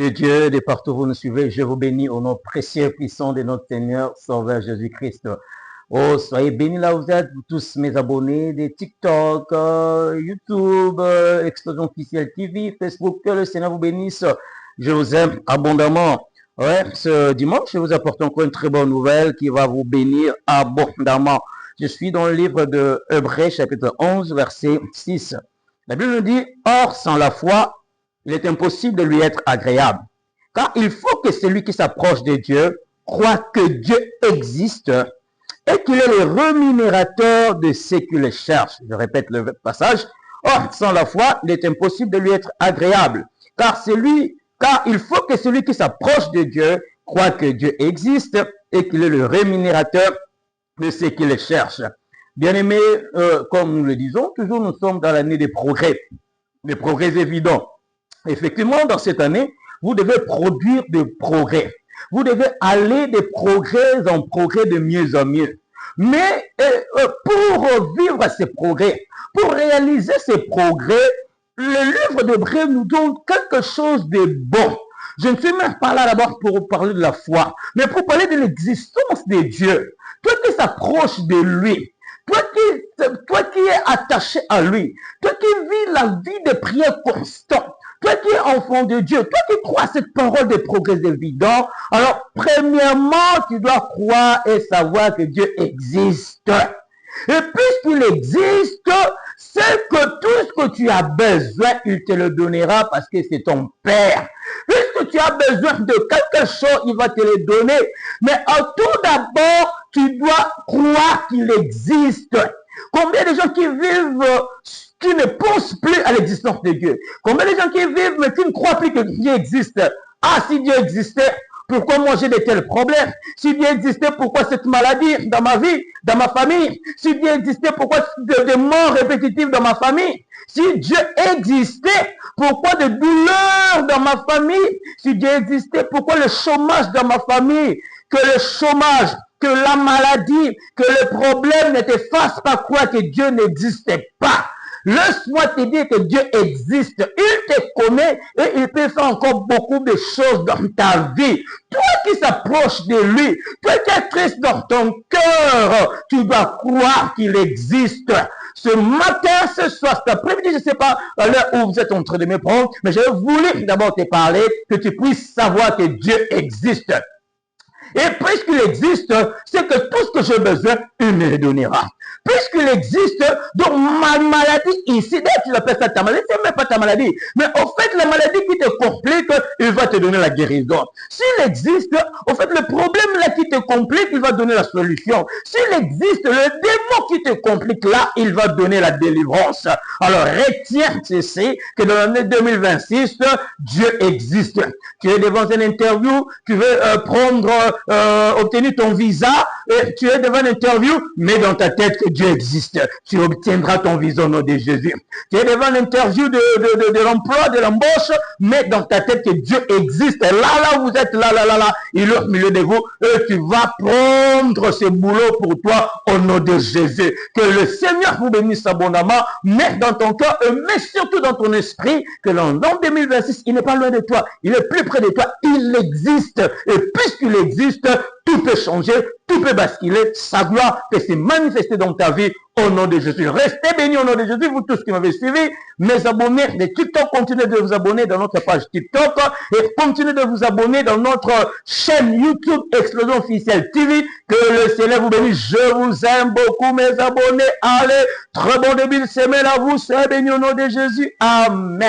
de Dieu, de partout où vous nous suivez, je vous bénis au nom précieux et puissant de notre Seigneur Sauveur Jésus-Christ. Oh, soyez bénis là où vous êtes, vous tous mes abonnés de TikTok, YouTube, Explosion Officielle TV, Facebook, que le Seigneur vous bénisse. Je vous aime abondamment. Ouais, ce dimanche, je vous apporte encore une très bonne nouvelle qui va vous bénir abondamment. Je suis dans le livre de Hébreux, chapitre 11, verset 6. La Bible nous dit, or, sans la foi, il est impossible de lui être agréable. Car il faut que celui qui s'approche de Dieu croit que Dieu existe et qu'il est le rémunérateur de ceux qui le cherchent. Je répète le passage. Or, sans la foi, il est impossible de lui être agréable. Car il faut que celui qui s'approche de Dieu croit que Dieu existe et qu'il est le rémunérateur de ceux qui le cherchent. Bien-aimés, comme nous le disons, toujours nous sommes dans l'année des progrès évidents. Effectivement, dans cette année, vous devez produire des progrès. Vous devez aller de progrès en progrès de mieux en mieux. Mais pour vivre ces progrès, pour réaliser ces progrès, le livre d'Hébreux nous donne quelque chose de bon. Je ne suis même pas là d'abord pour parler de la foi, mais pour parler de l'existence de Dieu. Toi qui s'approches de lui, toi qui es attaché à lui, toi qui vis la vie de prière constante, toi qui es enfant de Dieu, toi qui crois à cette parole de progrès évident, alors premièrement, tu dois croire et savoir que Dieu existe. Et puisqu'il existe, c'est que tout ce que tu as besoin, il te le donnera parce que c'est ton Père. Puisque tu as besoin de quelque chose, il va te le donner. Mais tout d'abord, tu dois croire qu'il existe. Combien de gens qui vivent, qui ne pensent plus à l'existence de Dieu? Combien de gens qui vivent, mais qui ne croient plus que Dieu existe? Ah, si Dieu existait, pourquoi moi j'ai de tels problèmes? Si Dieu existait, pourquoi cette maladie dans ma vie, dans ma famille? Si Dieu existait, pourquoi des morts répétitives dans ma famille? Si Dieu existait, pourquoi des douleurs dans ma famille? Si Dieu existait, pourquoi le chômage dans ma famille? Que le chômage, que la maladie, que le problème ne te fasse pas croire que Dieu n'existait pas. Laisse-moi te dire que Dieu existe. Il te connaît et il peut faire encore beaucoup de choses dans ta vie. Toi qui s'approches de lui, toi qui es triste dans ton cœur, tu dois croire qu'il existe. Ce matin, ce soir, cet après-midi, je ne sais pas à l'heure où vous êtes en train de me prendre, mais je voulais d'abord te parler, que tu puisses savoir que Dieu existe. Et puisqu'il existe, c'est que tout ce que j'ai besoin, il me le donnera. Puisqu'il existe, donc ma maladie ici, d'ailleurs tu l'appelles ça ta maladie, c'est même pas ta maladie. Mais au fait, la maladie qui te complique, il va te donner la guérison. S'il existe, au fait, le problème là qui te complique, il va donner la solution. S'il existe, le démon qui te complique là, il va donner la délivrance. Alors retiens ceci, que dans l'année 2026, Dieu existe. Tu es devant une interview, tu veux obtenir ton visa, et tu es devant une interview, mets dans ta tête que Dieu existe. Tu obtiendras ton visa au nom de Jésus. Tu es devant l'interview de l'emploi, de l'embauche, mets dans ta tête que Dieu existe. Là, vous êtes là, il est au milieu de vous, et tu vas prendre ce boulot pour toi au nom de Jésus. Que le Seigneur vous bénisse abondamment, mets dans ton cœur, et mets surtout dans ton esprit que l'an 2026, il n'est pas loin de toi, il est plus près de toi, il existe. Et puisqu'il existe, tout peut changer, tout peut basculer, sa gloire peut se manifester dans ta vie au nom de Jésus. Restez bénis au nom de Jésus, vous tous qui m'avez suivi. Mes abonnés de TikTok, continuez de vous abonner dans notre page TikTok et continuez de vous abonner dans notre chaîne YouTube Explosion Officielle TV. Que le Seigneur vous bénisse. Je vous aime beaucoup, mes abonnés. Allez, très bon début de semaine à vous. Soyez bénis au nom de Jésus. Amen.